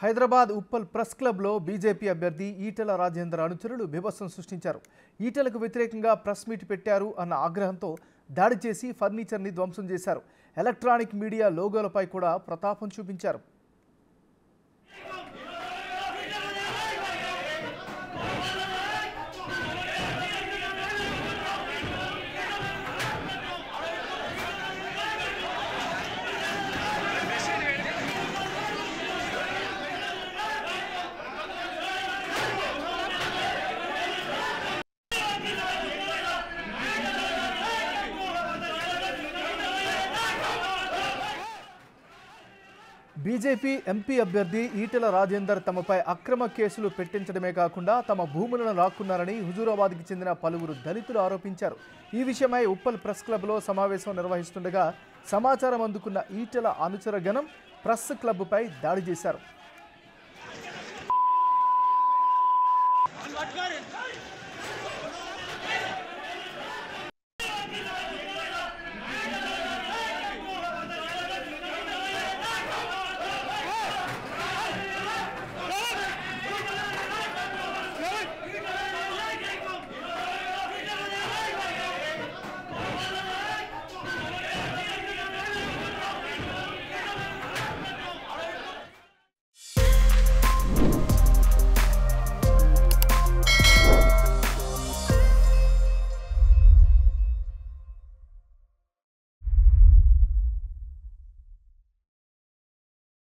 Hyderabad Uppal press క్లబ్లో BJP అభ్యర్థి ఈటెల రాజేందర్ అనుచరులు బీభత్సం సృష్టించారు. ఈటెలకు వ్యతిరేకంగా ప్రెస్ మీట్ పెట్టారు అన్న ఆగ్రహంతో దాడి చేసి ఫర్నిచర్ని ధ్వంసం చేశారు. ఎలక్ట్రానిక్ మీడియా లోగోలపై కూడా ప్రతాపం చూపించారు. బీజేపీ ఎంపీ అభ్యర్థి ఈటెల రాజేందర్ తమపై అక్రమ కేసులు పెట్టించడమే కాకుండా తమ భూములను లాక్కున్నారని హుజూరాబాద్కి చెందిన పలువురు దళితులు ఆరోపించారు. ఈ విషయమై ఉప్పల్ ప్రెస్ క్లబ్లో సమావేశం నిర్వహిస్తుండగా సమాచారం అందుకున్న ఈటెల అనుచర గణం ప్రెస్ క్లబ్పై దాడి చేశారు.